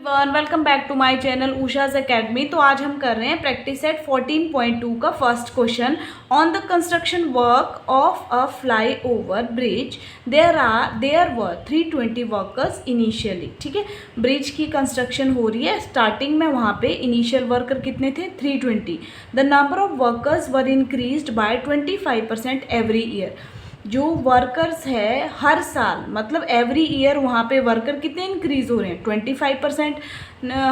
Everyone, welcome back to my channel Usha's academy. तो आज हम कर रहे हैं प्रैक्टिस सेट 14.2 का first question. On the construction work of a flyover bridge there were 320 workers initially. ठीक है, ब्रिज की कंस्ट्रक्शन हो रही है, स्टार्टिंग में वहाँ पे इनिशियल वर्कर कितने थे? 320। The number of workers were increased by 25% every year. जो वर्कर्स है हर साल, मतलब एवरी ईयर वहाँ पे वर्कर कितने इंक्रीज हो रहे हैं? 25%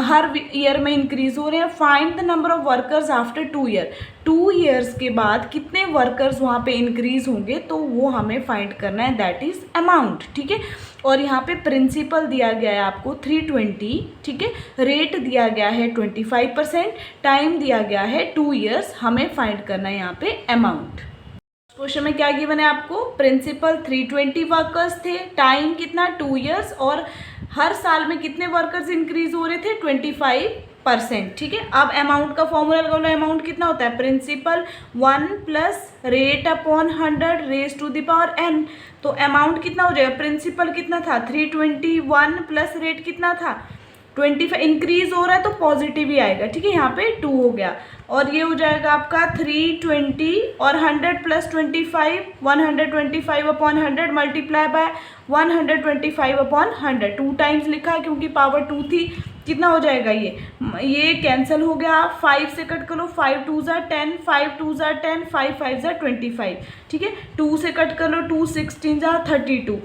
हर ईयर में इंक्रीज हो रहे हैं। Find the number of workers after 2 year. 2 years के बाद कितने वर्कर्स वहाँ पे इंक्रीज होंगे, तो वो हमें फाइंड करना है, दैट इज अमाउंट। ठीक है, और यहाँ पे प्रिंसिपल दिया गया है आपको 320। ठीक है, रेट दिया गया है 25%, टाइम दिया गया है 2 ईयर्स, हमें फाइंड करना है यहाँ पे अमाउंट। क्वेश्चन में क्या गिवन है आपको? प्रिंसिपल 320 वर्कर्स थे, टाइम कितना? 2 ईयर्स, और हर साल में कितने वर्कर्स इंक्रीज हो रहे थे? 25%। ठीक है, अब अमाउंट का फॉर्मूला लगा लो। अमाउंट कितना होता है? Principal 1 plus rate upon 100 raise to the power n। तो अमाउंट कितना हो जाएगा? प्रिंसिपल कितना था? 321 प्लस रेट कितना था? 25। इंक्रीज हो रहा है तो पॉजिटिव ही आएगा। ठीक है, यहाँ पे 2 हो गया, और ये हो जाएगा आपका 320 और 100 plus 25, 125 upon 100 multiply by 125 upon 100। 2 times लिखा है क्योंकि पावर 2 थी। कितना हो जाएगा? ये कैंसिल हो गया। 5 से कट कर लो, 5 2 ज़ा 10, 5 2 ज़ा 10, 5 5 ज़ा 25। ठीक है, 2 से कट कर लो, 2 16 ज़ा 32,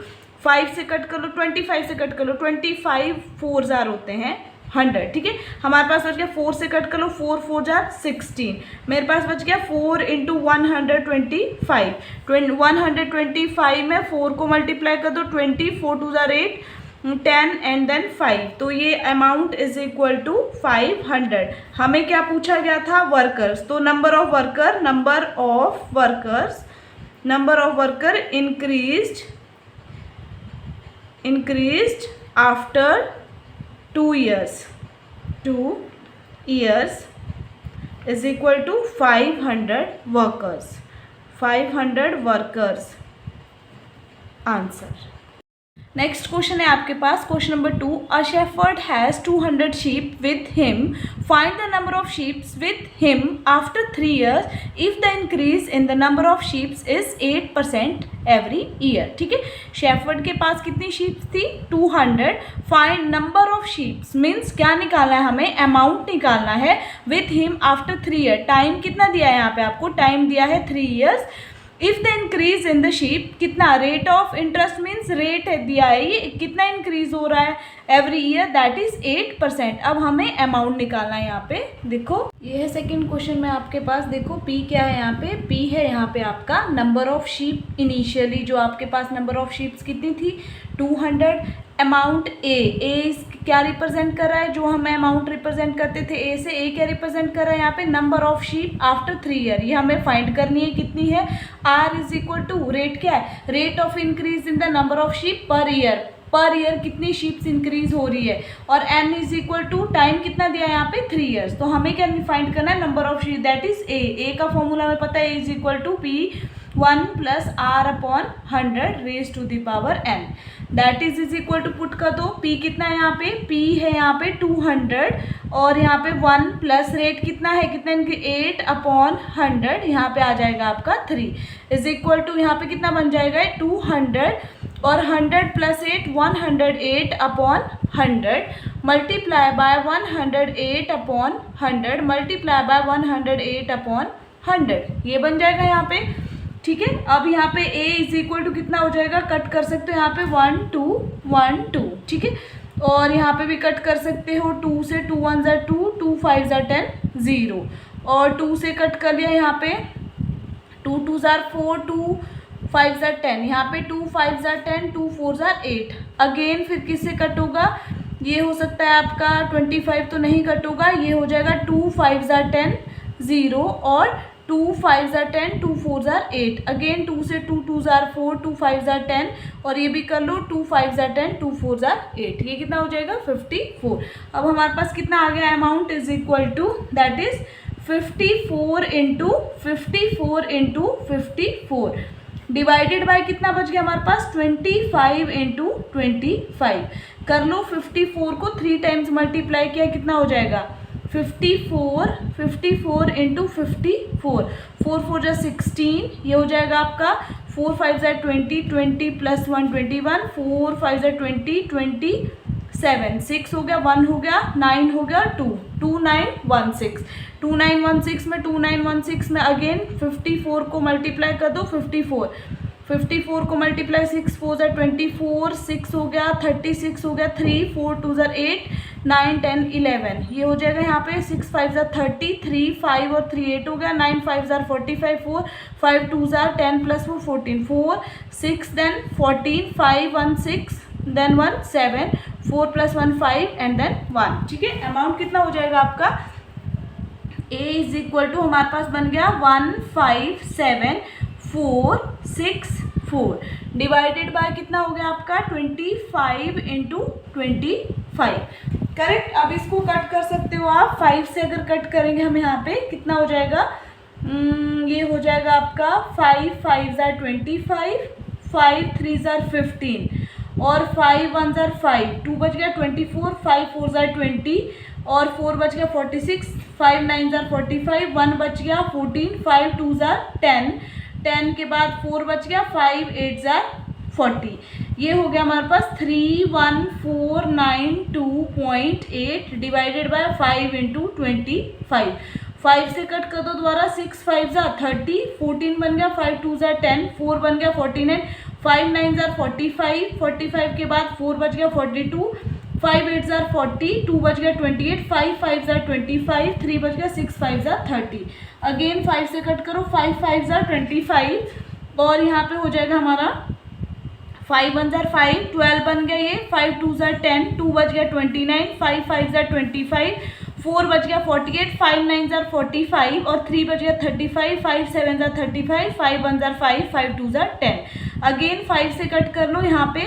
5 से कट कर लो, 25 से कट कर लो, 25 4 जार होते हैं 100। ठीक है, हमारे पास बच गया 4 से कट कर लो, 4 4 जार 16। मेरे पास बच गया 4 इंटू 125। 125 में 4 को मल्टीप्लाई कर दो, 20, 4 2 जार 8, 10 एंड देन 5। तो ये अमाउंट इज इक्वल टू 500। हमें क्या पूछा गया था? वर्कर्स। तो number of worker increased after 2 years is equal to 500 workers answer। Next question है आपके पास, question number 2। A shepherd has 200 sheep with him, find the number of sheeps with him after 3 years if the increase in the number of sheeps is 8% every year. ठीक है, shepherd के पास कितनी sheeps थी? 200। Find number of sheeps means क्या निकालना है हमें? अमाउंट निकालना है। With him after 3 year, time कितना दिया है यहाँ पे आपको? टाइम दिया है 3 years. If the increase in the sheep, कितना? Rate of interest means rate है दिया है, ये कितना इंक्रीज हो रहा है एवरी ईयर, दैट इज 8%। अब हमें अमाउंट निकालना है। यहाँ पे देखो, ये है सेकंड क्वेश्चन में आपके पास। देखो पी क्या है यहाँ पे? पी है यहाँ पे आपका नंबर ऑफ शीप इनिशियली, जो आपके पास नंबर ऑफ शीप्स कितनी थी? 200। अमाउंट ए क्या रिप्रेजेंट कर रहा है? जो हमें अमाउंट रिप्रेजेंट करते थे ए से, ए क्या रिप्रेजेंट कर रहा है यहाँ पे? Number of sheep after 3 year. ये हमें फाइंड करनी है, कितनी है? R is equal to rate क्या है? Rate of increase in the number of sheep per year कितनी शीप्स इंक्रीज हो रही है, और N is equal to time कितना दिया है यहाँ पे? 3 ईयर्स। तो हमें क्या फाइंड करना है? Number of sheep, that is A का फॉर्मूला हमें पता है, is equal to P 1 plus R upon 100 raise to the power n। That is equal to put कर दो। p कितना है यहाँ पे? p है यहाँ पे 200, और यहाँ पे 1 प्लस रेट कितना है? कितना इनके 8 अपॉन 100, यहाँ पे आ जाएगा आपका 3 इज इक्वल टू, यहाँ पे कितना बन जाएगा? 200, और 100 plus 8 108 upon 100 multiply by 108 upon 100 multiply by 108 upon 100, ये बन जाएगा यहाँ पे। ठीक है, अब यहाँ पे a इज इक्वल टू कितना हो जाएगा? कट कर सकते हो यहाँ पे 1 2 1 2। ठीक है, और यहाँ पे भी कट कर सकते हो, 2 से 2 1 ज़ा 2, 2 5 ज़ा 10 0, और 2 से कट कर लिया यहाँ पे, 2 2 ज़ा 4, 2 5 ज़ा 10, यहाँ पे 2 5 ज़ा 10, 2 4 ज़ा 8। अगेन फिर किससे कट होगा? ये हो सकता है आपका 25 तो नहीं कट होगा, ये हो जाएगा 2 5 ज़ा 10 0, और 2 5 ज़ा 10, 2 4 ज़ा 8। अगेन 2 से 2 2 ज़ा 4, 2 5 ज़ा 10, और ये भी कर लो 2 5 ज़ा 10, 2 4 ज़ा 8। ये कितना हो जाएगा? 54। अब हमारे पास कितना आ गया? Amount is equal to, that is 54 into 54 into 54। Divided by कितना बच गया हमारे पास 25 इंटू 25 कर लो। 54 को 3 टाइम्स मल्टीप्लाई किया कितना हो जाएगा 54 इंटू 54 4 4 जा 16 ये हो जाएगा आपका 4 5 जा 20 20 प्लस 1 21 4 5 जा 20 27 6 हो गया 1 हो गया 9 हो गया 2 2916 2916 में 2916 में अगेन 54 को मल्टीप्लाई कर दो 54 को मल्टीप्लाई 6 4 जा 24 6 हो गया 36 हो गया 3 4 2 जा 8 9 10 11 ये हो जाएगा यहाँ पे 6 5 जा 30 3 5 और 3 8 हो गया 9 5 जा 45 4 5 2 जा 10 plus 14 4 6 then 14 5 1 6 then 1 7 4 plus 1 5 and then 1। ठीक है, अमाउंट कितना हो जाएगा आपका a इज इक्वल टू हमारे पास बन गया 157,464 डिवाइडेड बाय कितना हो गया आपका 25 इंटू 25 करेक्ट। अब इसको कट कर सकते हो आप 5 से, अगर कट करेंगे हम यहाँ पे कितना हो जाएगा ये हो जाएगा आपका 5 5 जार 25 5 3 जार 15 और 5 1 जार 5 2 बच गया 24 5 4 जार 20 और 4 बच गया 46 5 9 जार 45 1 बच गया 14 5 2 जार 10 10 के बाद 4 बच गया 5 8 जार 40 ये हो गया हमारे पास 31492.8 डिवाइडेड बाय 5 इंटू 25 5 से कट कर दो दोबारा 6 5 जार 30 14 बन गया 5 2 जार 10 4 बन गया 49 5 9 जार 45 45 के बाद 4 बच गया 42 5 8 जार 40 2 बच गया 28 5 5 जार 25 3 बच गया 6 5 जार 30 अगेन 5 से कट करो 5 5 जार 25 और यहाँ पे हो जाएगा हमारा 5 1 जार 5 12 बन गया ये 5 2 जार 10 2 बच गया 29 5 5 जार 25 4 बच गया 48 5 9 जार 45 और 3 बच गया 35 5 7 जार 35 5 1 जार 5 5 2 जार 10 अगेन 5 से कट कर लो यहाँ पे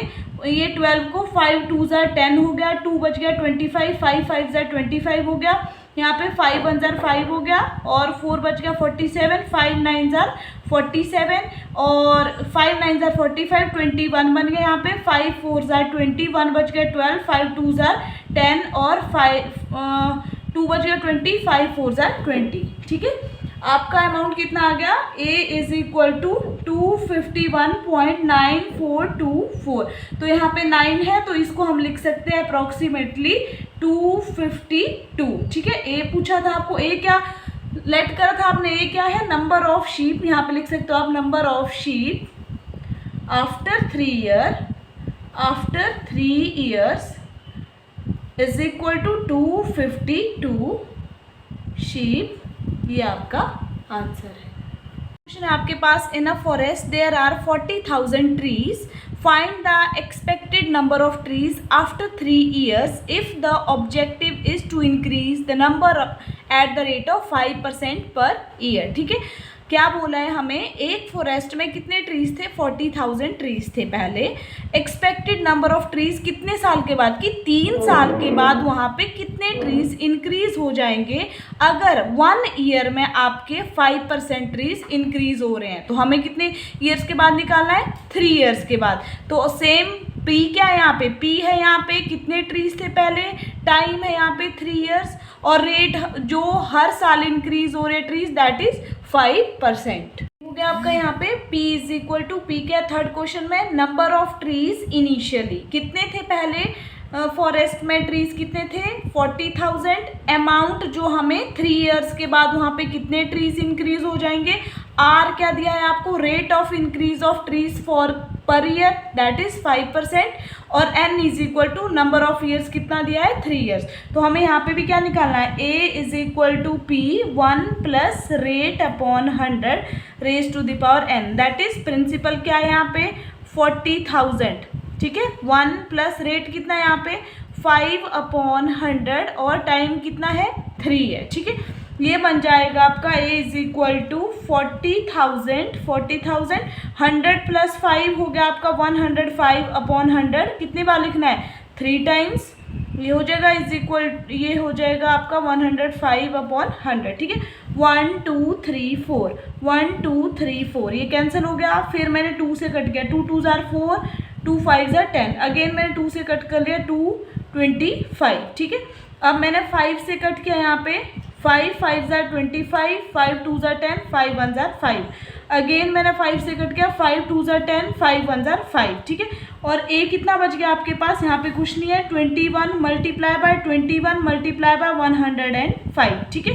ये 12 को 5 2 जार 10 हो गया 2 बच गया 25 5 5 जार 25 हो गया यहाँ पे 5 1 जार 5 हो गया और 4 बच गया 47 5 9 जार 47 और 5 9 जार 45 21 बन गया यहाँ पे 5 4 जार 20 1 बच गया 12 5 2 जार 10 और 2 बच गया 20 5 4 जार 20। ठीक है, आपका अमाउंट कितना आ गया a इज इक्वल टू 251.9424 तो यहाँ पे 9 है तो इसको हम लिख सकते हैं अप्रॉक्सीमेटली 252। ठीक है, a पूछा था आपको, a क्या लेट करा था आपने, a क्या है नंबर ऑफ शीप, यहाँ पे लिख सकते हो आप number of sheep after 3 years is equal to 252 sheep. ये आपका आंसर है। क्वेश्चन है आपके पास, in a forest there are 40,000 trees, find the expected number of trees after 3 years if the objective is to increase the number at the rate of 5% per year. ठीक है, क्या बोला है हमें, एक फॉरेस्ट में कितने ट्रीज थे 40,000 ट्रीज थे पहले, एक्सपेक्टेड नंबर ऑफ ट्रीज कितने साल के बाद कि 3 साल के बाद वहाँ पे कितने ट्रीज इंक्रीज हो जाएंगे अगर 1 ईयर में आपके 5% ट्रीज इंक्रीज हो रहे हैं। तो हमें कितने ईयर्स के बाद निकालना है 3 ईयर्स के बाद। तो सेम P क्या है यहाँ पे, P है यहाँ पे कितने ट्रीज थे पहले, टाइम है यहाँ पे 3 ईयर्स और रेट जो हर साल इंक्रीज हो रहे ट्रीज दैट इज 5%। हो गया आपका यहाँ पे P is equal to P क्या थर्ड क्वेश्चन में, नंबर ऑफ ट्रीज इनिशियली कितने थे पहले फॉरेस्ट में ट्रीज कितने थे 40,000, अमाउंट जो हमें 3 ईयर्स के बाद वहाँ पे कितने ट्रीज इंक्रीज हो जाएंगे, R क्या दिया है आपको, rate of increase of trees for per year that is 5% और n is equal to number of years कितना दिया है 3 ईयर्स। तो हमें यहाँ पे भी क्या निकालना है, a is equal to P 1 plus rate upon 100 raise to the power n that is principal क्या है यहाँ पे 40,000। ठीक है, 1 प्लस रेट कितना है यहाँ पे 5/100 और टाइम कितना है 3 है। ठीक है, ये बन जाएगा आपका a is equal to 40,000 100 plus 5 हो गया आपका 105/100 कितनी बार लिखना है 3 टाइम्स ये हो जाएगा इज इक्वल, ये हो जाएगा आपका 105/100, ठीक है। 1 2 3 4, 1 2 3 4 ये कैंसिल हो गया। फिर मैंने 2 से कट किया, 2 2 जार 4, 2 5 जार 10, अगेन मैंने 2 से कट कर लिया, 2 25, ठीक है। अब मैंने 5 से कट किया यहाँ पे, 5 5 जार 25, 5 2 जार 10, 5 1 जार 5, अगेन मैंने 5 से कट किया, 5 2 जार 10, 5 1 जार 5, ठीक है। और ए कितना बच गया आपके पास, यहाँ पे कुछ नहीं है, 21 मल्टीप्लाई बाय 21 मल्टीप्लाई बाय 105, ठीक है।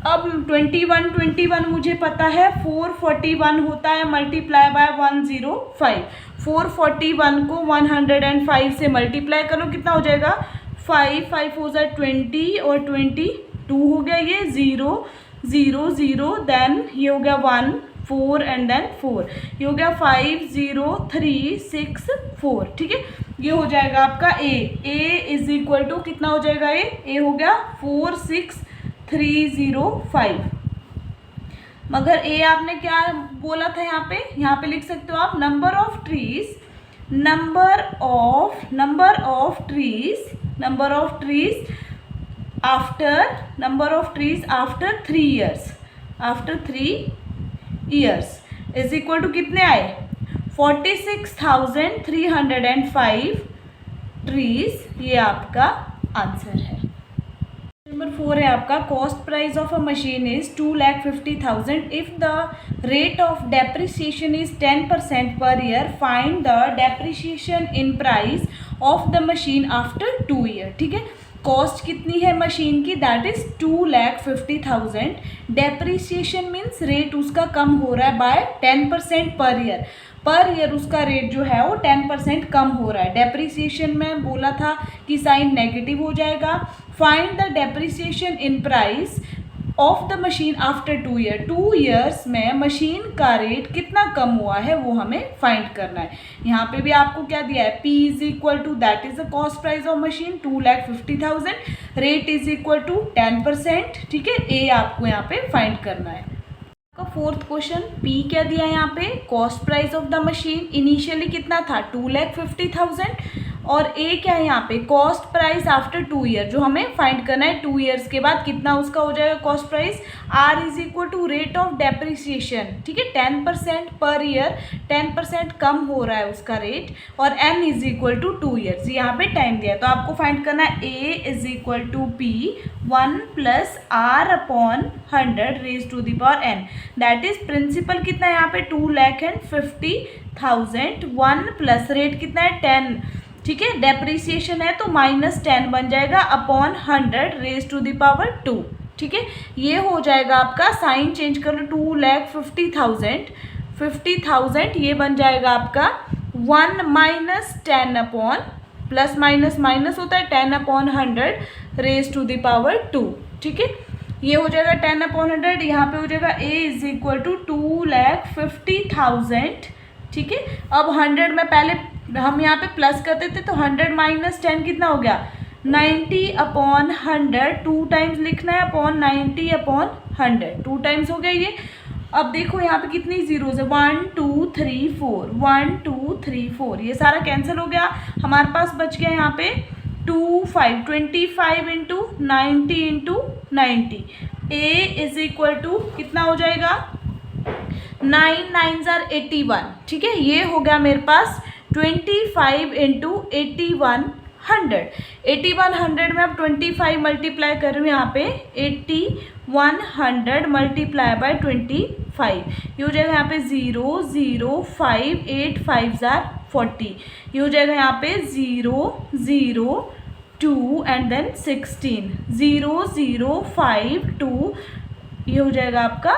अब 21 मुझे पता है 441 होता है मल्टीप्लाई बाय 105, 441 को 105 से मल्टीप्लाई करो, कितना हो जाएगा, 5 5 4 जार 20 और 22 हो गया, ये 0 0 0, देन ये हो गया 1 4 एंड देन 4, ये हो गया 5 0 3 6 4, ठीक है। ये हो जाएगा आपका ए इज इक्वल टू कितना हो जाएगा, ए हो गया 46305। मगर ए आपने क्या बोला था, यहाँ पे लिख सकते हो आप number of trees after 3 years is equal to कितने आए, 46,305 ट्रीज। ये आपका आंसर है। नंबर 4 है आपका, cost price of a machine is 2,50,000 if the rate of depreciation is 10% per year, find the depreciation in price of the machine after 2 year, ठीक है। Cost कितनी है मशीन की, that is 2,50,000, depreciation means rate उसका कम हो रहा है bye 10% per year उसका रेट जो है वो 10% कम हो रहा है। डेप्रिसिएशन में बोला था कि साइन नेगेटिव हो जाएगा। Find the depreciation in price of the machine after 2 year, 2 years में मशीन का रेट कितना कम हुआ है वो हमें फाइंड करना है। यहाँ पे भी आपको क्या दिया है, P is equal to that is the cost price of machine 2,50,000, rate is equal to 10%, ठीक है। ए आपको यहाँ पे फाइंड करना है। आपका 4th क्वेश्चन, P क्या दिया है यहाँ पे, cost price of the machine initially कितना था 2,50,000, और ए क्या है यहाँ पे, कॉस्ट प्राइस आफ्टर 2 ईयर, जो हमें फाइंड करना है 2 ईयर्स के बाद कितना उसका हो जाएगा cost price. R is equal to rate of depreciation, ठीक है, 10% पर ईयर, 10% कम हो रहा है उसका रेट, और N is equal to 2 years, यहाँ पे टाइम दिया है। तो आपको फाइंड करना है A is equal to P 1 + R/100 raise to the power n, that is principal कितना है यहाँ पे 2,50,000, 1 प्लस रेट कितना है 10, ठीक है, डेप्रिसिएशन है तो -10 बन जाएगा upon 100 raise to the power 2, ठीक है। ये हो जाएगा आपका, साइन चेंज कर लो, 2,50,000 ये बन जाएगा आपका 1 - 10 अपॉन, प्लस माइनस माइनस होता है 10/100 रेज टू द पावर 2, ठीक है। ये हो जाएगा 10/100, यहाँ पे हो जाएगा a इज इक्वल टू 2,50,000, ठीक है। अब 100 में पहले हम यहाँ पे प्लस करते थे तो 100 - 10 कितना हो गया 90/100, 2 टाइम्स लिखना है अपॉन 90/100, 2 टाइम्स हो गया ये। अब देखो यहाँ पे कितनी जीरोज है, 1 2 3 4, 1 2 3 4, ये सारा कैंसिल हो गया। हमारे पास बच गया यहाँ पे 25 × 90 × 90, a इज इक्वल टू कितना हो जाएगा 9 9s are 81, ठीक है। ये हो गया मेरे पास 25 × 8100, 8100 में अब 25 मल्टीप्लाई कर रही हूँ यहाँ पे, 8100 मल्टीप्लाई बाय 25, ये हो जाएगा यहाँ पे 0 0 5 8 5s are 40, ये हो जाएगा यहाँ पे 0 0 2 एंड देन 16, 0 0 5 2, ये हो जाएगा आपका,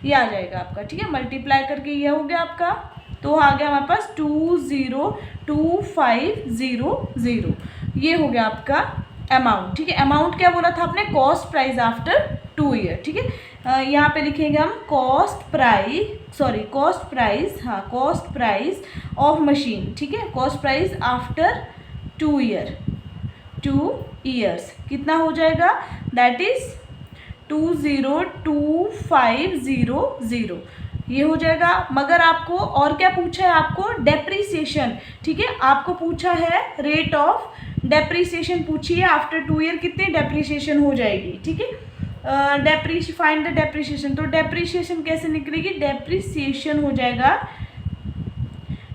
ये आ जाएगा आपका, ठीक है। मल्टीप्लाई करके ये हो गया आपका, तो आ गया हमारे पास 2,02500, ये हो गया आपका अमाउंट, ठीक है। अमाउंट क्या बोला था आपने, कॉस्ट प्राइस आफ्टर 2 ईयर, ठीक है। यहाँ पे लिखेंगे हम कॉस्ट प्राइस ऑफ मशीन, ठीक है, कॉस्ट प्राइस आफ्टर 2 ईयर्स कितना हो जाएगा, दैट इज 2,02500, ये हो जाएगा। मगर आपको और क्या पूछा है, आपको डेप्रीसिएशन, ठीक है, आपको पूछा है रेट ऑफ डेप्रीसिएशन पूछिए, आफ्टर 2 ईयर कितनी डेप्रीसिएशन हो जाएगी, ठीक है। फाइंड द डेप्रीसिएशन, तो डेप्रीसिएशन कैसे निकलेगी, डेप्रीसिएशन हो जाएगा,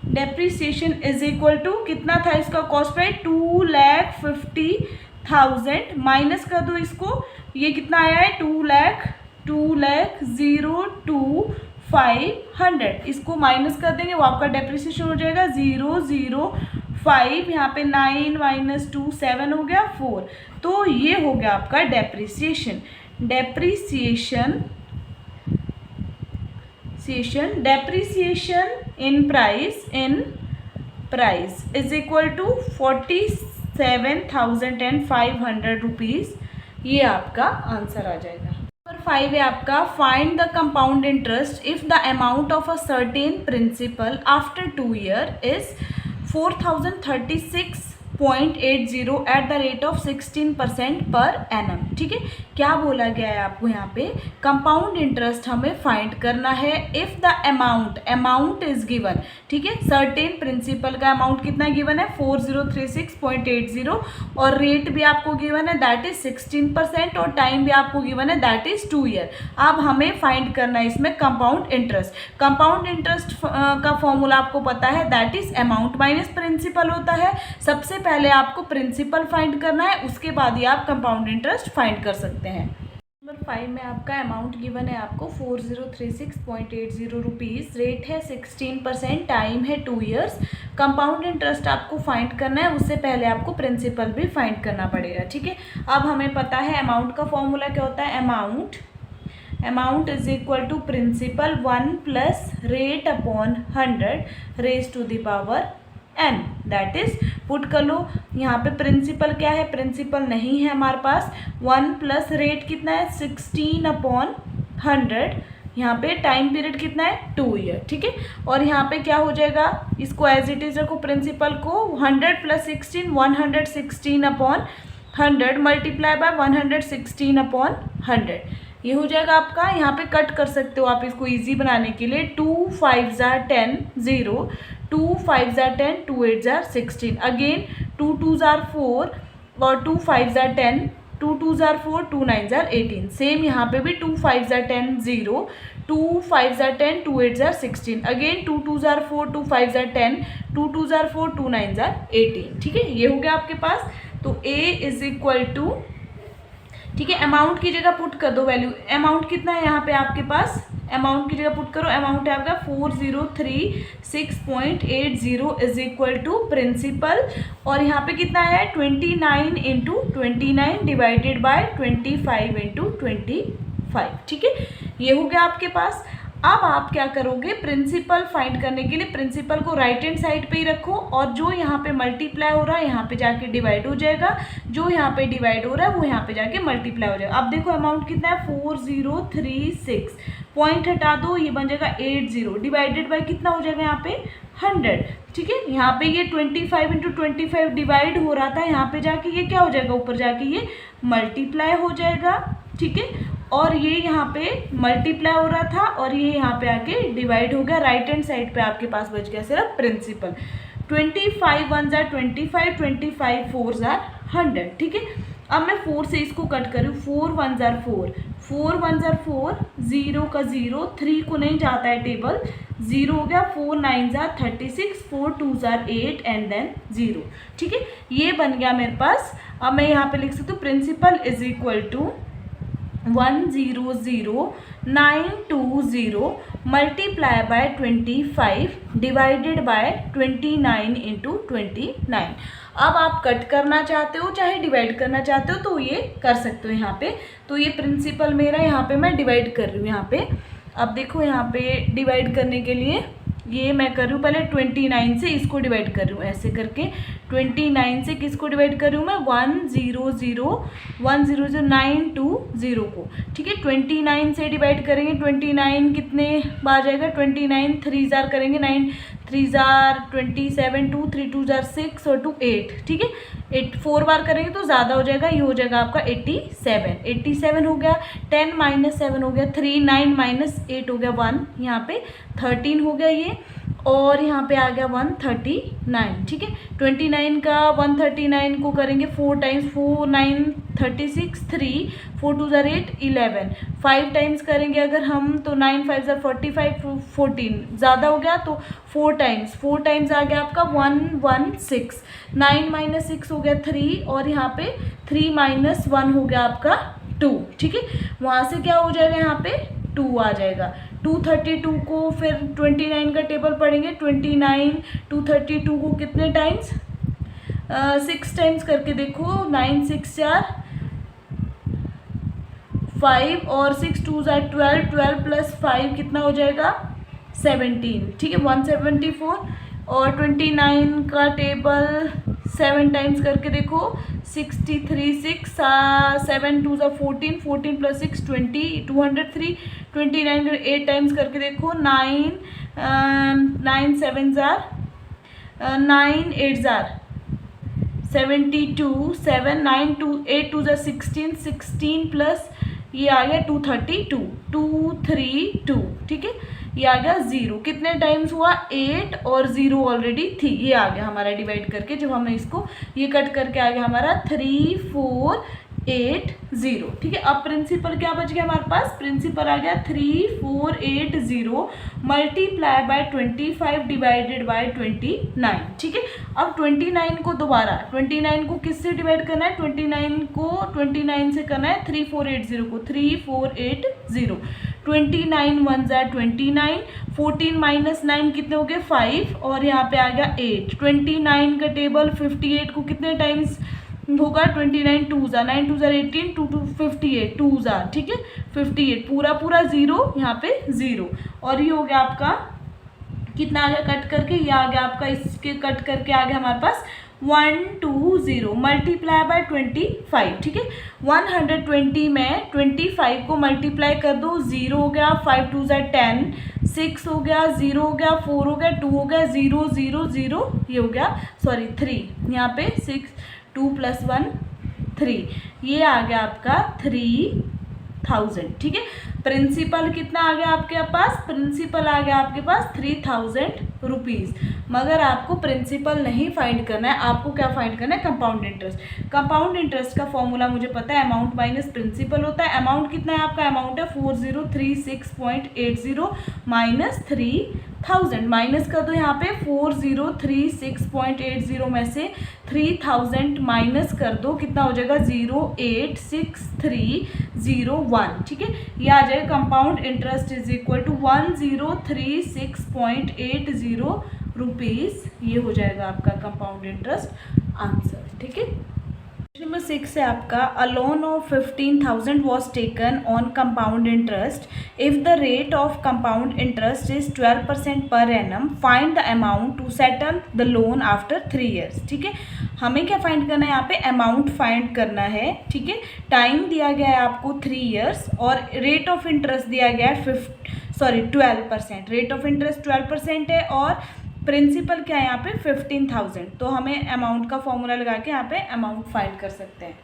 डेप्रीसिएशन इज इक्वल टू कितना था इसका कॉस्ट प्राइस 2,50,000 माइनस कर दो इसको, ये कितना आया है 2,02,500, इसको माइनस कर देंगे वो आपका डेप्रीसिएशन हो जाएगा 0,05, यहाँ पे 9 - 2 7 हो गया 4, तो ये हो गया आपका depreciation. Depreciation in price is equal to 47,500 rupees, ये आपका आंसर आ जाएगा। नंबर 5 है आपका find the compound interest if the amount of a certain principal after 2 year is 4,036.80 at the rate of 16% per annum, ठीक है। क्या बोला गया है आपको यहाँ पे, कंपाउंड इंटरेस्ट हमें फाइंड करना है if the amount is given, ठीक है। सर्टेन प्रिंसिपल का अमाउंट कितना गिवन है 4036.80 और रेट भी आपको गिवन है दैट इज 16% और टाइम भी आपको गिवन है दैट इज 2 ईयर। अब हमें फाइंड करना है इसमें कंपाउंड इंटरेस्ट। कंपाउंड इंटरेस्ट का फॉर्मूला आपको पता है that is amount minus principal होता है। सबसे पहले आपको प्रिंसिपल फाइंड करना है, उसके बाद ही आप कंपाउंड इंटरेस्ट फाइंड कर सकते हैं। नंबर 5 में आपका अमाउंट गिवन है आपको 4036.80 रुपीज़, रेट है 16%, टाइम है 2 ईयर्स। कंपाउंड इंटरेस्ट आपको फाइंड करना है, उससे पहले आपको प्रिंसिपल भी फाइंड करना पड़ेगा, ठीक है। अब हमें पता है अमाउंट का फॉर्मूला क्या होता है, amount is equal to principal 1 plus rate upon 100 raise to the power n, that is put कर लो। यहाँ पे प्रिंसिपल क्या है, प्रिंसिपल नहीं है हमारे पास, 1 प्लस रेट कितना है 16/100, यहाँ पे टाइम पीरियड कितना है 2 ईयर, ठीक है। और यहाँ पे क्या हो जाएगा, इसको एज इट इज रखो, प्रिंसिपल को 100 + 16 116/100 मल्टीप्लाई बाय 116/100, ये हो जाएगा आपका। यहाँ पे कट कर सकते हो आप इसको इजी बनाने के लिए, 2 5 = 10 0, 2 5 = 10, 2 8 = 16, अगेन 2 2 = 4 और 2 5 = 10, 2 2 = 4, 2 9 = 18, सेम यहाँ पे भी 2 5 = 10 0, 2 5 = 10, 2 8 = 16, अगेन 2 2 = 4, 2 5 = 10, 2 2 = 4, 2 9 = 18, ठीक है। ये हो गया आपके पास, तो A इज इक्वल टू, ठीक है, अमाउंट की जगह पुट कर दो वैल्यू, अमाउंट कितना है यहाँ पे आपके पास, अमाउंट की जगह पुट करो, अमाउंट है आपका 4036.80 इज इक्वल टू प्रिंसिपल, और यहाँ पे कितना है 29 × 29 डिवाइडेड बाय 25 × 25, ठीक है। ये हो गया आपके पास। अब आप क्या करोगे, प्रिंसिपल फाइंड करने के लिए प्रिंसिपल को राइट हैंड साइड पे ही रखो, और जो यहाँ पे मल्टीप्लाई हो रहा है यहाँ पे जाके डिवाइड हो जाएगा, जो यहाँ पे डिवाइड हो रहा है वो यहाँ पे जाके मल्टीप्लाई हो जाएगा। अब देखो अमाउंट कितना है 4036, पॉइंट हटा दो, ये बन जाएगा 80, डिवाइडेड बाय कितना हो जाएगा यहाँ पे 100, ठीक है। यहाँ पे ये 25 × 25 डिवाइड हो रहा था, यहाँ पे जाके ये क्या हो जाएगा, ऊपर जाके ये मल्टीप्लाई हो जाएगा, ठीक है। और ये यहाँ पे मल्टीप्लाई हो रहा था और ये यहाँ पे आके डिवाइड हो गया, राइट हैंड साइड पे आपके पास बच गया सिर्फ प्रिंसिपल। 25 1 = 25, 25 4 = 100, ठीक है। अब मैं 4 से इसको कट करूँ, 4 1 = 4, 4 1 = 4, 0 का 0, 3 को नहीं जाता है टेबल, 0 हो गया, 4 9 = 36, 4 2 = 8 एंड देन 0, ठीक है। ये बन गया मेरे पास। अब मैं यहाँ पे लिख सकती हूँ principal is equal to 100,920 multiply by 25 divided by 29 × 29। अब आप कट करना चाहते हो चाहे डिवाइड करना चाहते हो तो ये कर सकते हो यहाँ पे। तो ये प्रिंसिपल मेरा यहाँ पे मैं डिवाइड कर रही हूँ यहाँ पे। अब देखो यहाँ पे डिवाइड करने के लिए ये मैं कर रही हूँ, पहले 29 से इसको डिवाइड कर रही हूँ, ऐसे करके 29 से किसको डिवाइड कर रही हूँ मैं 100,920 को, ठीक है। 29 से डिवाइड करेंगे, 29 कितने बार जाएगा, 29 3 जार करेंगे, 9 3 जार 27, 2 3 2 जार 6 और 2 8, ठीक है। 8 4 बार करेंगे तो ज़्यादा हो जाएगा, ये हो जाएगा आपका 87 हो गया, 10 - 7 हो गया 3, 9 - 8 हो गया 1, यहाँ पे 13 हो गया ये, और यहाँ पे आ गया 139, ठीक है। 29 का 139 को करेंगे 4 टाइम्स, 4 9 36, 3 4 2 8 11, 5 टाइम्स करेंगे अगर हम तो 9 5 45, 14 ज़्यादा हो गया तो 4 टाइम्स आ गया आपका 116, 9 माइनस 6 हो गया 3 और यहाँ पे 3 माइनस 1 हो गया आपका 2, ठीक है। वहाँ से क्या हो जाएगा, यहाँ पे 2 आ जाएगा। 232 को फिर 29 का टेबल पढ़ेंगे, 29 232 को कितने टाइम्स, 6 टाइम्स करके देखो, 9 6 4 5 और 6 2 12, 12 प्लस 5 कितना हो जाएगा 17, ठीक है 174। और 29 का टेबल 7 टाइम्स करके देखो, 63 6 7 2 14, 14 प्लस 6 20, 203। 29 का 8 टाइम्स करके देखो, 9 9 7 9 8 72, 7 9 2 8 2 16, 16 प्लस ये आ गया 232, 232, ठीक है। ये आ गया 0, कितने टाइम्स हुआ 8 और 0 ऑलरेडी थी, ये आ गया हमारा डिवाइड करके, जब हमने इसको ये कट करके आ गया हमारा 3480, ठीक है। अब प्रिंसिपल क्या बच गया हमारे पास, प्रिंसिपल आ गया 3480 मल्टीप्लाई बाय 25 डिवाइडेड बाय 29, ठीक है। अब 29 को दोबारा 29 को किससे डिवाइड करना है, 29 को 29 से करना है 3480 को, 3480, 29 1 ज़ा 29, 14 माइनस 9 कितने हो गए 5 और यहाँ पे आ गया 8। 29 का टेबल 58 को कितने टाइम्स होगा, 29 2 ज़ा 9 2 ज़ा 18, 2 2 58 2 ज़ा, ठीक है 58, पूरा 0 यहाँ पे 0। और ये हो गया आपका कितना आ गया कट करके, ये आ गया आपका, इसके कट करके आ गया हमारे पास 120 मल्टीप्लाई बाय 25, ठीक है। 120 में 25 को मल्टीप्लाई कर दो, 0 हो गया, 5 2 ज़ा 10, 6 हो गया, 0 हो गया, 4 हो गया, 2 हो गया, 0 0 0, ये हो गया सॉरी 3, यहाँ पे 6 2 प्लस 1 3, ये आ गया आपका 3000, ठीक है। प्रिंसिपल कितना आ गया आपके पास, प्रिंसिपल आ गया आपके पास 3000 रुपीज़। मगर आपको प्रिंसिपल नहीं फाइंड करना है, आपको क्या फाइंड करना है, कंपाउंड इंटरेस्ट। कंपाउंड इंटरेस्ट का फॉर्मूला मुझे पता है, अमाउंट माइनस प्रिंसिपल होता है। अमाउंट कितना है आपका, अमाउंट है 4036.80 माइनस 3000, माइनस कर दो यहाँ पे 4036.80 में से 3000 माइनस कर दो, कितना हो जाएगा 0863001, ठीक है। ये आ जाएगा compound interest is equal to 1036.80 rupees, ये हो जाएगा आपका कंपाउंड इंटरेस्ट आंसर, ठीक है। नंबर 6 है आपका, a loan of 15,000 was taken on compound interest if the rate of compound interest is 12% per annum, find the amount to settle the loan after 3 years, ठीक है। हमें क्या फाइंड करना है यहाँ पे, अमाउंट फाइंड करना है, ठीक है। टाइम दिया गया है आपको 3 ईयर्स और रेट ऑफ इंटरेस्ट दिया गया है 12%, रेट ऑफ इंटरेस्ट 12% है और प्रिंसिपल क्या है यहाँ पे 15,000, तो हमें अमाउंट का फॉर्मूला लगा के यहाँ पे अमाउंट फाइंड कर सकते हैं।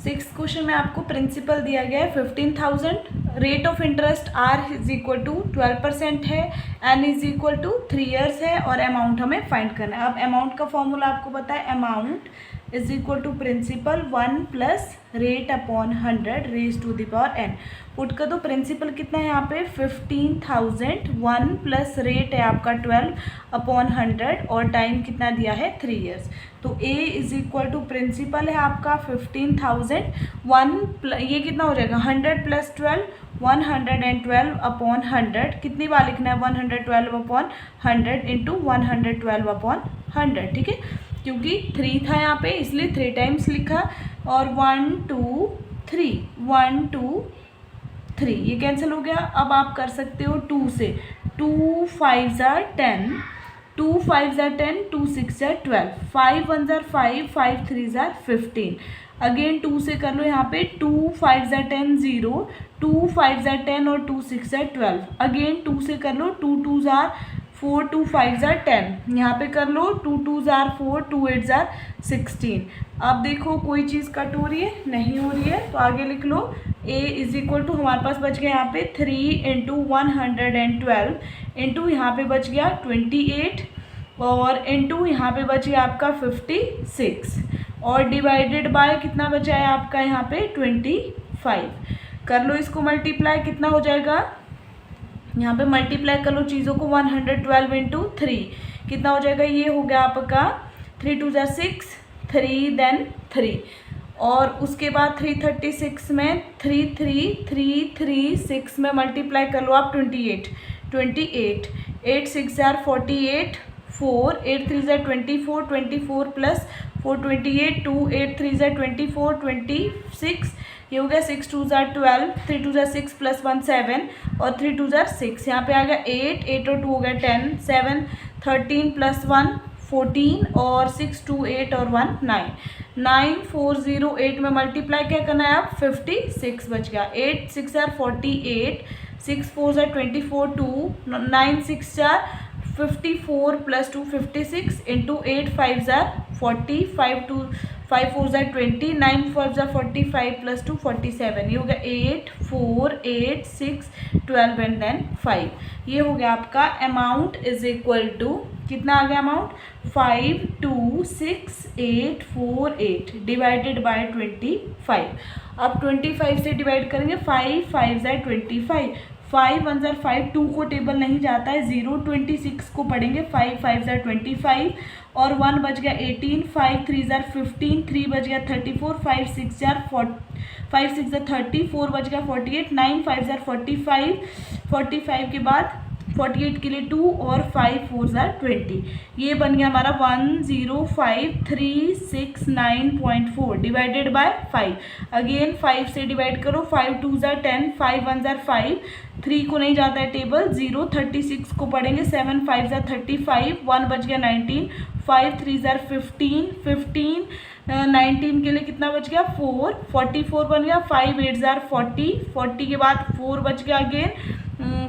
6th क्वेश्चन में आपको प्रिंसिपल दिया गया है 15,000, rate of interest R is equal to 12% है, N is equal to 3 years है और अमाउंट हमें फाइंड करना है। अब अमाउंट का फॉर्मूला आपको पता है, amount is equal to principal 1 plus rate upon 100 raise to the power n। Put कर दो, प्रिंसिपल कितना है यहाँ पे 15,000, 1 प्लस रेट है आपका 12 अपॉन 100 और टाइम कितना दिया है 3 ईयर्स। तो a is equal to principal है आपका 15,000, 1 ये कितना हो जाएगा 100 प्लस 12, 112 अपॉन 100, कितनी बार लिखना है 112 अपॉन 100 इंटू 112 अपॉन 100, ठीक है। क्योंकि 3 था यहाँ पे इसलिए 3 टाइम्स लिखा और 1 2 3, 1 2 3, ये कैंसिल हो गया। अब आप कर सकते हो 2 से, 2 5 ज़ा 10, 2 5 ज़ा 10, 2 6 ज़ा 12, 5 1 ज़ा 5, 5 3 ज़ा 15। अगेन 2 से कर लो यहाँ पे, 2 5 ज़ा 10 0, 2 5 ज़ा 10 और 2 6 ज़ा 12। अगेन 2 से कर लो, 2 2 ज़ा 4, 2 5 ज़ा 10, यहाँ पे कर लो 2 2 ज़ार 4, 2 8 ज़ार 16, अब देखो कोई चीज़ कट हो रही है, नहीं हो रही है, तो आगे लिख लो a इज इक्वल टू हमारे पास बच गया यहाँ पे 3 इंटू 112 इंटू यहाँ पे बच गया 28 और इंटू यहाँ पे बच गया आपका 56 और डिवाइडेड बाय कितना बचा है आपका यहाँ पे 25। कर लो इसको मल्टीप्लाई, कितना हो जाएगा, यहाँ पे मल्टीप्लाई कर लो चीज़ों को, 112 इंटू 3 कितना हो जाएगा, ये हो गया आपका 3 2 6 3 देन 3 और उसके बाद 336 में 3 3 3 3 6 में मल्टीप्लाई कर लो आप 28 8 6 जार 48 4 8 3 जार 24 24 प्लस 4 28 2 8 3 जार 24 26 ये हो गया 6 2 जार 12 3 2 जार 6 प्लस 1 7 और 3 2 जार 6 यहाँ पे आ गया 8 और 2 हो गया 10 7 13 प्लस 1 14 और 6 2 8 और 1 9 9 4 0 8 में मल्टीप्लाई क्या करना है आप 56 बच गया 8 6 jar 48 6 4 jar 24 2 9 6 jar 54 plus 2 56 into 8 5 jar 40 5 2 5 4 jar 20 9 5 jar 45 plus 2 47 ये हो गया 8 4 8 6 12 एंड देन 5। ये हो गया आपका अमाउंट इज इक्वल टू कितना आ गया अमाउंट 5 2 6 8 4 8 डिवाइडेड बाय 25। अब 25 से डिवाइड करेंगे 5 5 जार 25 5 1 जार 5 2 को टेबल नहीं जाता है 0 26 को पढ़ेंगे 5 5 जार 25 और 1 बच गया 18 5 3 जार 15 3 बच गया 34 5 6 जार 5 6 जार 30 4 बच गया 48 9 5 जार 45 के बाद 48 के लिए 2 और 5 4 जार 20 ये बन गया हमारा 105,369.4 डिवाइडेड बाय 5। अगेन 5 से डिवाइड करो 5 2 जार 10 5 1 जार 5 3 को नहीं जाता है टेबल 0 36 को पढ़ेंगे 7 5 जार 35 1 बच गया 19 5 3 जार 15 19 के लिए कितना बच गया 4 44 बन गया 5 8 जार 40 के बाद 4 बच गया अगेन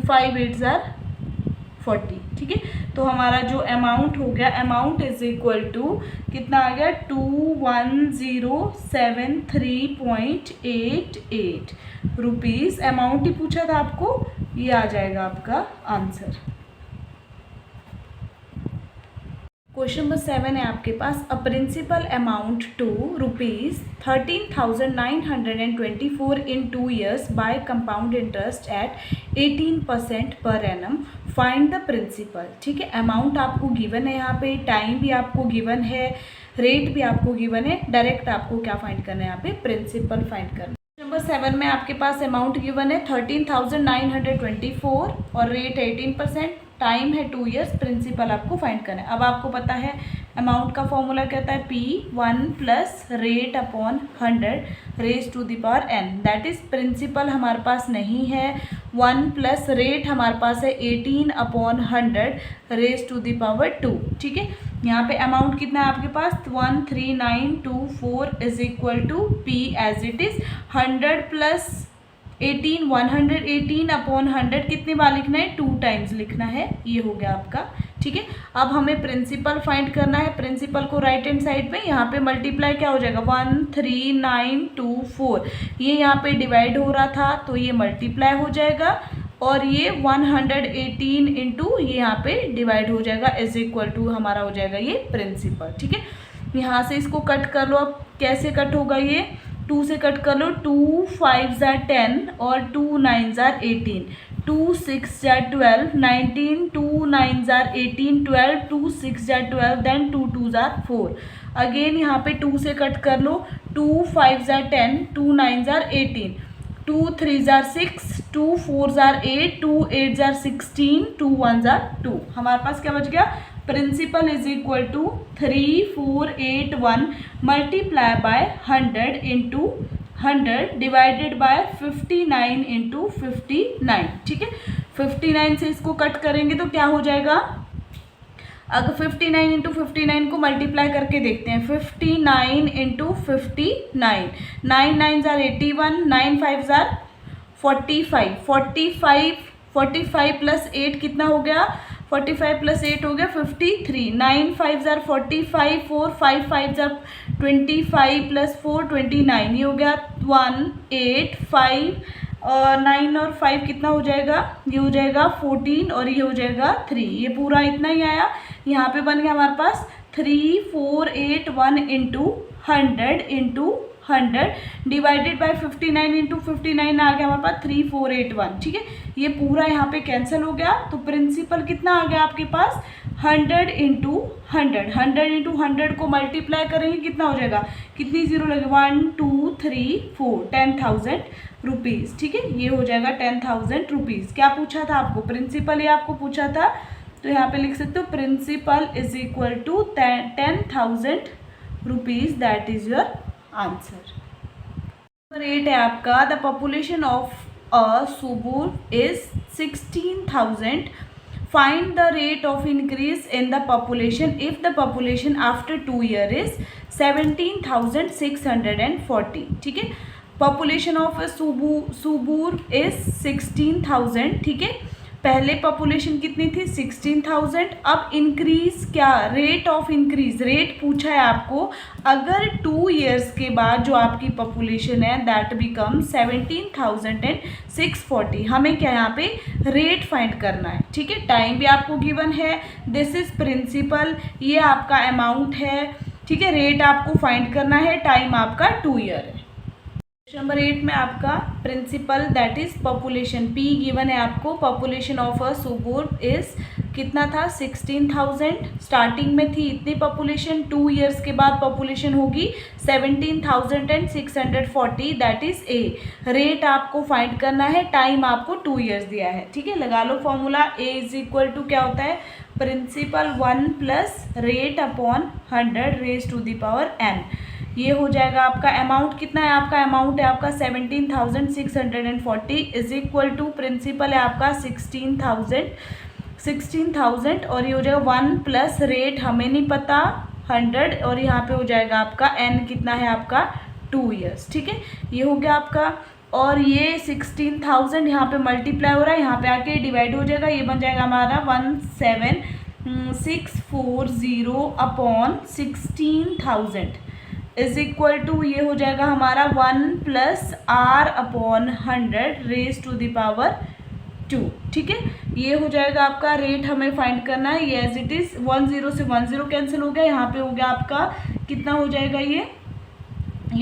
5 8 जार 40। ठीक है, तो हमारा जो अमाउंट हो गया अमाउंट इज इक्वल टू कितना आ गया 21,073.88 रुपीज़ अमाउंट ही पूछा था आपको, ये आ जाएगा आपका आंसर। क्वेश्चन नंबर 7 है आपके पास a principal amount to ₹13,924 in 2 years by compound interest at 18% per annum find the principal. ठीक है, अमाउंट आपको गिवन है, यहाँ पे टाइम भी आपको गिवन है, रेट भी आपको गिवन है, डायरेक्ट आपको क्या फाइंड करना है यहाँ पे प्रिंसिपल फाइंड करना है। नंबर 7 में आपके पास अमाउंट गिवन है 13,924 और रेट 18%, टाइम है 2 years, प्रिंसिपल आपको फाइंड करना है। अब आपको पता है अमाउंट का फॉर्मूला कहता है P1 plus rate upon 100 raise to the power n, that is principal हमारे पास नहीं है 1 प्लस रेट हमारे पास है 18 upon 100 raise to the power 2। ठीक है, यहाँ पे अमाउंट कितना है आपके पास 13924 is equal to P as it is 100 plus 18 118 upon 100 कितने बार लिखना है 2 टाइम्स लिखना है, ये हो गया आपका। ठीक है, अब हमें प्रिंसिपल फाइंड करना है, प्रिंसिपल को राइट हैंड साइड पे यहाँ पे मल्टीप्लाई क्या हो जाएगा 13924, ये यहाँ पे डिवाइड हो रहा था तो ये मल्टीप्लाई हो जाएगा और ये 118 इंटू ये यहाँ पे डिवाइड हो जाएगा इज इक्वल टू हमारा हो जाएगा ये प्रिंसिपल। ठीक है, यहाँ से इसको कट कर लो, अब कैसे कट होगा ये 2 से कट कर लो 2 5 जार 10 और 2 9 जार 18 2 6 जार 12 19 2 9 जार 18 12 2 6 जार 12 देन 2 2 जार 4 अगेन यहाँ पे 2 से कट कर लो 2 5 जार 10 2 9 जार 18 2 3 जार 6 2 4 जार 8 2 8 जार 16 2 1 जार 2 हमारे पास क्या बच गया principal is equal to 3481 multiply by 100 into 100 divided by 59 into 59। ठीक है, 59 से इसको कट करेंगे तो क्या हो जाएगा, अगर 59 इंटू 59 को मल्टीप्लाई करके देखते हैं 59 इंटू 59 9 9 जार 81 9 5 जार 45 45 प्लस 8 कितना हो गया 45 प्लस 8 हो गया 53, 9 5 जार 45, 4 5 5 जार 25 प्लस 4 29, ये हो गया 1 8 5 और 9 और 5 कितना हो जाएगा, ये हो जाएगा 14 और ये हो जाएगा 3, ये पूरा इतना ही आया। यहाँ पे बन गया हमारे पास 3481 इंटू 100 डिवाइडेड बाय 59 इंटू 59 आ गया हमारे पास 3481, ठीक है। ये पूरा यहाँ पे कैंसिल हो गया, तो प्रिंसिपल कितना आ गया आपके पास 100 इंटू 100 को मल्टीप्लाई करेंगे कितना हो जाएगा, कितनी जीरो लगे 1 2 3 4 10,000 रुपीज़, ठीक है। ये हो जाएगा 10,000 रुपीज़। क्या पूछा था आपको, प्रिंसिपल ये आपको पूछा था, तो यहाँ पे लिख सकते हो principal is equal to 10,000 rupees, that is your answer. Number 8 है आपका, the population of a suburb is 16,000, find the rate of increase in the population if the population after 2 years is 17,640, ठीक है। पॉपुलेशन ऑफ सुबुर्ब इज 16,000, ठीक है। पहले population कितनी थी 16,000, अब इंक्रीज क्या, रेट ऑफ इंक्रीज, रेट पूछा है आपको, अगर 2 years के बाद जो आपकी पॉपुलेशन है दैट बिकम 17,640, हमें क्या यहाँ पे रेट फाइंड करना है, ठीक है। टाइम भी आपको गिवन है, दिस इज प्रिंसिपल, ये आपका अमाउंट है, ठीक है। रेट आपको फाइंड करना है, टाइम आपका 2 year है। नंबर 8 में आपका principal that is population, P given है आपको, population of a suburb is कितना था 16,000, स्टार्टिंग में थी इतनी पॉपुलेशन, 2 years के बाद पॉपुलेशन होगी 17,640, दैट इज ए। रेट आपको फाइंड करना है, टाइम आपको 2 years दिया है, ठीक है। लगा लो formula, A is equal to क्या होता है, principal 1 plus rate upon 100 raise to the power n, ये हो जाएगा आपका अमाउंट कितना है, आपका अमाउंट है आपका 17,640 इज इक्वल टू प्रिंसिपल है आपका 16,000 और ये हो जाएगा 1 प्लस रेट हमें नहीं पता 100 और यहाँ पे हो जाएगा आपका n कितना है आपका 2 years, ठीक है। ये हो गया आपका, और ये 16,000 यहाँ पे मल्टीप्लाई हो रहा है, यहाँ पे आके डिवाइड हो जाएगा, ये बन जाएगा हमारा 17,640 अपॉन 16,000 इज इक्वल टू, ये हो जाएगा हमारा 1 plus R upon 100 raise to the power 2, ठीक है। ये हो जाएगा आपका, रेट हमें फाइंड करना है, ये एज इट इज 10 से 10 कैंसिल हो गया, यहाँ पे हो गया आपका कितना हो जाएगा, ये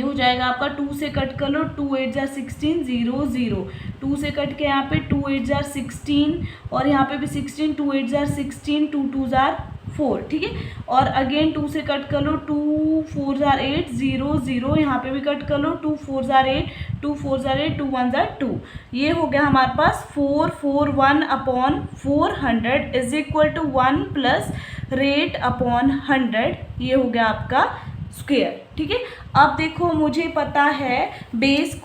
हो जाएगा आपका 2 से कट कर लो, 2 8 जार 16 0 0, 2 से कट के यहाँ पे 2 8 जार 16 और यहाँ पे भी 16, 2 8 जार 16, 2 2 जार 4, ठीक है। और अगेन 2 से कट कर लो, 2 4 जार 8 0 0, यहाँ पे भी कट कर लो, 2 4 जार 8, 2 4 जार 8, 2 1 जार 2, ये हो गया हमारे पास 441 upon 400 is equal to 1 plus rate upon 100, ये हो गया आपका स्क्वायर, ठीक है। अब देखो मुझे पता है बेस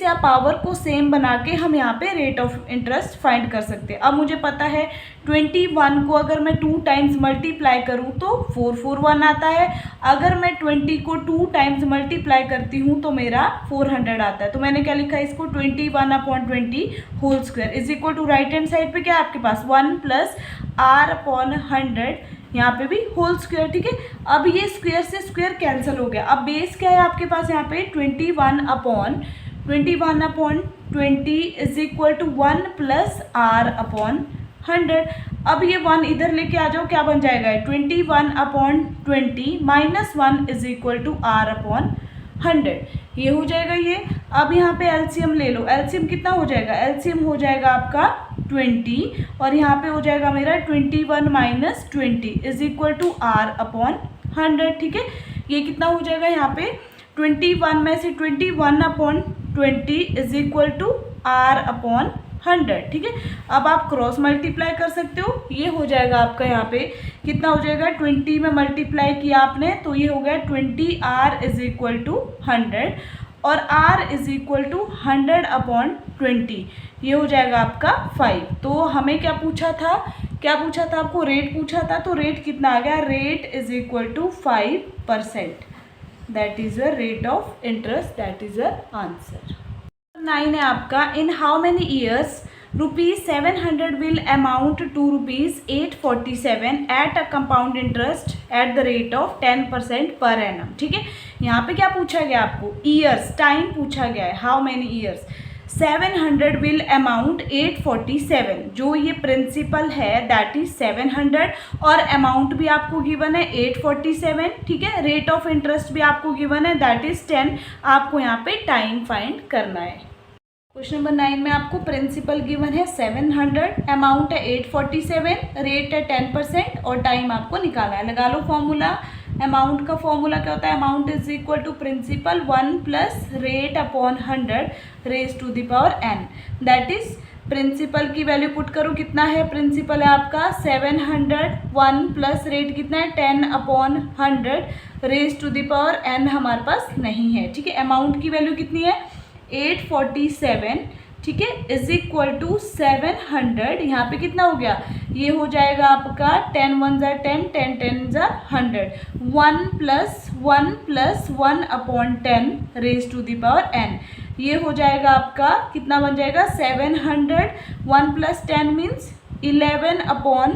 या पावर को सेम बना के हम यहाँ पे रेट ऑफ इंटरेस्ट फाइंड कर सकते हैं। अब मुझे पता है 21 को अगर मैं 2 टाइम्स मल्टीप्लाई करूँ तो 441 आता है, अगर मैं 20 को 2 टाइम्स मल्टीप्लाई करती हूँ तो मेरा 400 आता है। तो मैंने क्या लिखा है इसको 21 upon 20 whole square is equal to, right hand side पे क्या है आपके पास 1 प्लस आर अपॉन 100, यहाँ पे भी होल स्क्वायर, ठीक है। अब ये स्क्वायर से स्क्वायर कैंसिल हो गया, अब बेस क्या है आपके पास यहाँ पे 21 upon 20 is equal to 1 plus R upon 100। अब ये 1 इधर लेके आ जाओ, क्या बन जाएगा 21 upon 20 minus 1 is equal to R upon 100, ये हो जाएगा ये। अब यहाँ पे एलसीएम ले लो, एलसीएम कितना हो जाएगा, एलसीएम हो जाएगा आपका 20 और यहाँ पे हो जाएगा मेरा 21 minus 20 is equal to R upon 100, ठीक है। ये कितना हो जाएगा यहाँ पे 21 में से 21 upon 20 is equal to R upon 100, ठीक है। अब आप क्रॉस मल्टीप्लाई कर सकते हो, ये हो जाएगा आपका यहाँ पे कितना हो जाएगा 20 में मल्टीप्लाई किया आपने तो ये हो गया 20 आर इज इक्वल टू 100 और r is equal to 100 upon 20, ये हो जाएगा आपका 5। तो हमें क्या पूछा था आपको रेट पूछा था, तो रेट कितना आ गया, rate is equal to 5%, that is your rate of interest, that is your answer. 9 है आपका, in how many years ₹700 will amount to ₹847 at a compound interest at the rate of 10% per annum। ठीक है, यहाँ पे क्या पूछा गया आपको, ईयर्स, टाइम पूछा गया है, how many years. 700 will amount 847, जो ये प्रिंसिपल है दैट इज 700 और अमाउंट भी आपको गिवन है 847। ठीक है, रेट ऑफ इंटरेस्ट भी आपको गिवन है दैट इज 10। आपको यहाँ पे टाइम फाइंड करना है। क्वेश्चन नंबर 9 में आपको प्रिंसिपल गिवन है 700, अमाउंट है 847, रेट है 10% और टाइम आपको निकालना है। लगा लो फॉर्मूला। अमाउंट का फॉर्मूला क्या होता है, amount is equal to principal 1 plus rate upon 100 raise to the power n। That is principal की वैल्यू पुट करो, कितना है प्रिंसिपल है आपका 700, 1 प्लस रेट कितना है 10 upon 100 raise to the power n हमारे पास नहीं है। ठीक है, अमाउंट की वैल्यू कितनी है 847, ठीक है, इज इक्वल टू 700। यहाँ पे कितना हो गया, ये हो जाएगा आपका 10 1 ज़ा 10, 10 10 ज़ा 100, 1 plus 1 upon 10 raise to the power n। ये हो जाएगा आपका कितना बन जाएगा 700, 1 plus 10 means 11 upon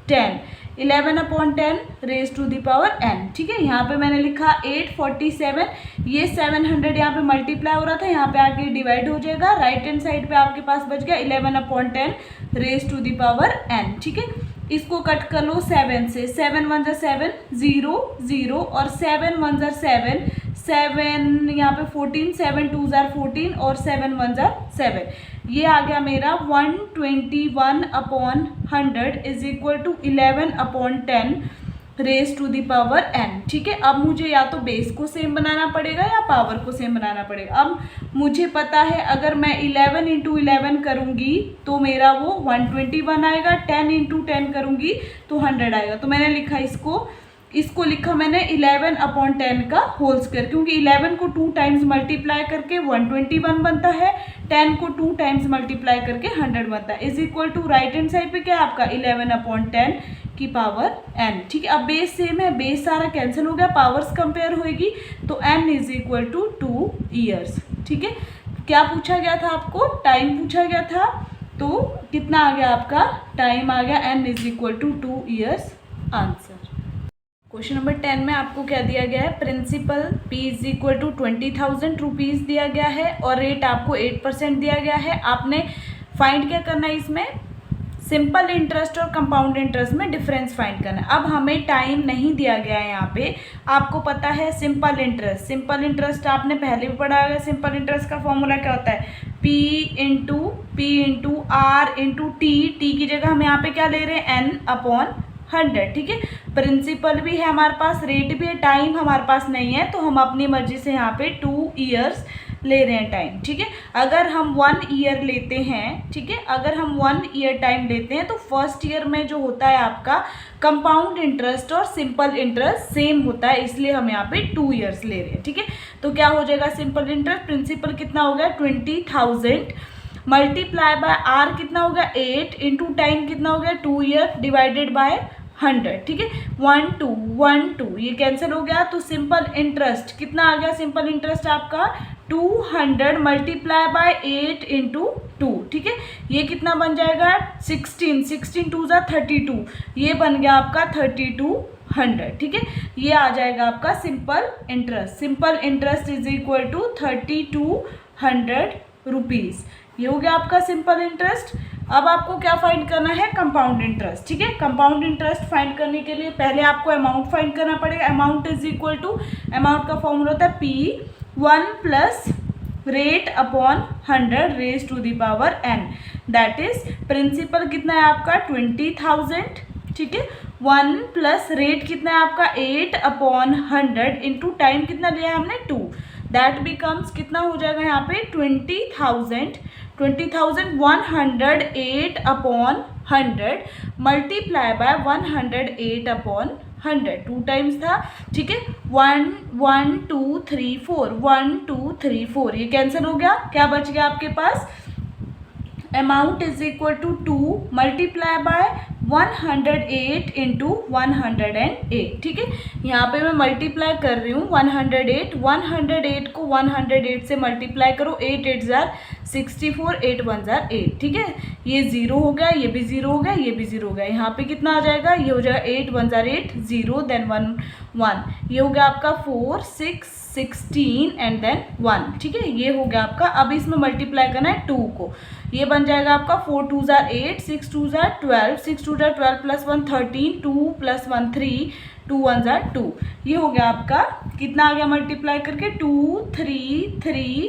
10, 11 upon 10 raise to the power n। ठीक है, यहाँ पे मैंने लिखा 847, ये 700 यहाँ पे मल्टीप्लाई हो रहा था, यहाँ पे आके डिवाइड हो जाएगा, राइट हैंड साइड पे आपके पास बच गया 11 upon 10 raise to the power n। ठीक है, इसको कट कर लो 7 से, 7 1 ज़ा 7, 0 0 और 7 1 ज़ा 7, 7 यहाँ पे 14, 7 2 ज़ा 14 और 7 1 ज़ा 7। ये आ गया मेरा 121 upon 100 is equal to 11 upon 10 raise to the power n। ठीक है, अब मुझे या तो बेस को सेम बनाना पड़ेगा या पावर को सेम बनाना पड़ेगा। अब मुझे पता है अगर मैं 11 इंटू 11 करूँगी तो मेरा वो 121 आएगा, 10 इंटू 10 करूँगी तो 100 आएगा। तो मैंने लिखा इसको लिखा मैंने 11 अपॉन 10 का होल स्क्वायर, क्योंकि 11 को 2 टाइम्स मल्टीप्लाई करके 121 बनता है, 10 को 2 टाइम्स मल्टीप्लाई करके 100 बनता है, is equal to right hand side पे क्या है आपका 11 अपॉन 10 की पावर n। ठीक है, अब बेस सेम है, बेस सारा कैंसिल हो गया, पावर्स कंपेयर होएगी तो n is equal to 2 years. ठीक है, क्या पूछा गया था आपको, टाइम पूछा गया था, तो कितना आ गया आपका टाइम आ गया n is equal to 2 years, answer. Question number 10 में आपको क्या दिया गया है, principal p is equal to 20,000 rupees दिया गया है और रेट आपको 8% दिया गया है। आपने फाइंड क्या करना है, इसमें सिंपल इंटरेस्ट और कंपाउंड इंटरेस्ट में डिफरेंस फाइंड करना है। अब हमें टाइम नहीं दिया गया है यहाँ पे, आपको पता है सिंपल इंटरेस्ट, सिंपल इंटरेस्ट आपने पहले भी पढ़ा है। सिंपल इंटरेस्ट का फॉर्मूला क्या होता है, p into r into T की जगह हम यहाँ पे क्या ले रहे हैं n अपॉन 100। ठीक है, प्रिंसिपल भी है हमारे पास, रेट भी है, टाइम हमारे पास नहीं है तो हम अपनी मर्जी से यहाँ पे 2 ईयर्स ले रहे हैं टाइम। ठीक है, अगर हम 1 ईयर लेते हैं, ठीक है, अगर हम 1 ईयर टाइम लेते हैं तो फर्स्ट ईयर में जो होता है आपका कंपाउंड इंटरेस्ट और सिंपल इंटरेस्ट सेम होता है, इसलिए हम यहाँ पे 2 ईयर्स ले रहे हैं। ठीक है, तो क्या हो जाएगा सिंपल इंटरेस्ट, प्रिंसिपल कितना हो गया 20,000 मल्टीप्लाई बाय आर कितना हो गया 8 इंटू टाइम कितना हो गया 2 ईयर डिवाइडेड बाय 100। ठीक है, 1 2 ये कैंसिल हो गया, तो सिंपल इंटरेस्ट कितना आ गया, सिंपल इंटरेस्ट आपका 200 मल्टीप्लाई बाय 8 इंटू 2। ठीक है, ये कितना बन जाएगा 16 2 ज़ा 32, ये बन गया आपका 3200। ठीक है, ये आ जाएगा आपका simple interest. Simple interest is equal to 3200 rupees, ये हो गया आपका सिंपल इंटरेस्ट। अब आपको क्या फाइंड करना है, कंपाउंड इंटरेस्ट। ठीक है, कंपाउंड इंटरेस्ट फाइंड करने के लिए पहले आपको अमाउंट फाइंड करना पड़ेगा। Amount is equal to, amount का फॉर्मूला होता है P1 plus rate upon 100 raise to the power n। That is principal कितना है आपका 20,000। ठीक है, 1 प्लस रेट कितना है आपका 8 अपॉन 100 इंटू टाइम कितना लिया है हमने 2, दैट बिकम्स कितना हो जाएगा यहाँ पे 20,000 108 upon 100 multiply by 108 upon 100, 2 times था। ठीक है, 1 1 2 3 4 1 2 3 4, ये कैंसिल हो गया, क्या बच गया आपके पास, amount is equal to 2 multiply by 108 into 108। ठीक है, यहाँ पे मैं मल्टीप्लाई कर रही हूँ 108 को 108 से मल्टीप्लाई करो, 8 8 ज़ार 64, 8 1 जार 8, ठीक है। ये 0 हो गया, ये भी 0 हो गया, ये भी 0 हो गया। यहाँ पे कितना आ जाएगा, ये हो जाएगा 8 1 जार 8, 0 देन 1 1, ये हो गया आपका 4 6 16 एंड देन 1, ठीक है। ये हो गया आपका। अब इसमें मल्टीप्लाई करना है 2 को, ये बन जाएगा आपका 4 2 jar 8, 6 2 jar 12, 6 2 jar 12 plus 1 13, 2 plus 1 3, 2 1 जार 2। ये हो गया आपका, कितना आ गया मल्टीप्लाई करके, 2 3 3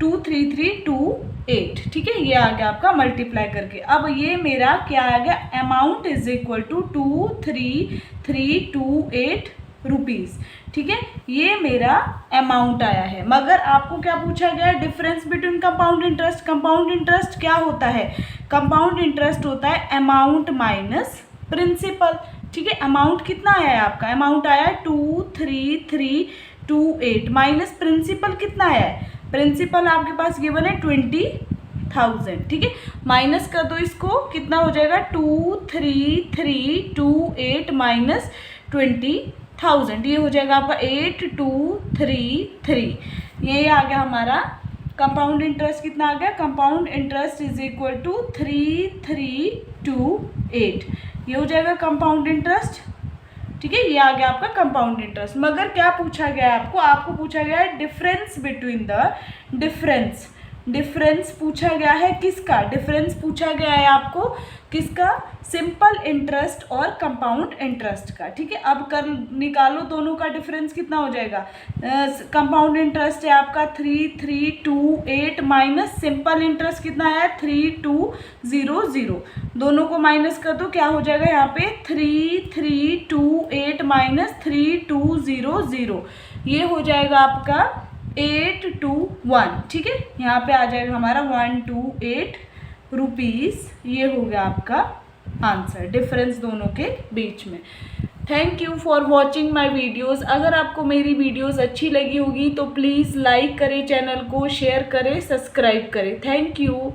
2 3 3 2 8, ठीक है। ये आ गया आपका मल्टीप्लाई करके। अब ये मेरा क्या आ गया, amount is equal to 2332 rupees, ठीक है। ये मेरा अमाउंट आया है। मगर आपको क्या पूछा गया है, difference between compound interest. Compound interest क्या होता है, कंपाउंड इंटरेस्ट होता है अमाउंट माइनस प्रिंसिपल, ठीक है। अमाउंट कितना आया है आपका, अमाउंट आया है 23328 माइनस प्रिंसिपल कितना आया है, प्रिंसिपल आपके पास गिवन है 20,000, ठीक है। माइनस कर दो इसको, कितना हो जाएगा 23328 माइनस 20,000, ये हो जाएगा आपका 8233। ये आ गया हमारा कंपाउंड इंटरेस्ट। कितना आ गया, compound interest is equal to 3328, ये हो जाएगा कंपाउंड इंटरेस्ट, ठीक है। ये आ गया आपका कंपाउंड इंटरेस्ट। मगर क्या पूछा गया है आपको पूछा गया है difference between the difference. Difference पूछा गया है किसका, डिफरेंस पूछा गया है आपको किसका, सिंपल इंटरेस्ट और कंपाउंड इंटरेस्ट का, ठीक है। अब कर निकालो दोनों का डिफरेंस, कितना हो जाएगा, कंपाउंड इंटरेस्ट है आपका 3328 माइनस सिंपल इंटरेस्ट कितना है 3200, दोनों को माइनस कर दो, क्या हो जाएगा यहाँ पे 3328 माइनस 3200, ये हो जाएगा आपका 821, ठीक है। यहाँ पे आ जाएगा हमारा 128 रुपीज़। ये हो गया आपका आंसर, डिफरेंस दोनों के बीच में। Thank you for watching my videos. अगर आपको मेरी वीडियोज़ अच्छी लगी होगी तो प्लीज़ लाइक करें, चैनल को शेयर करें, सब्सक्राइब करें। Thank you.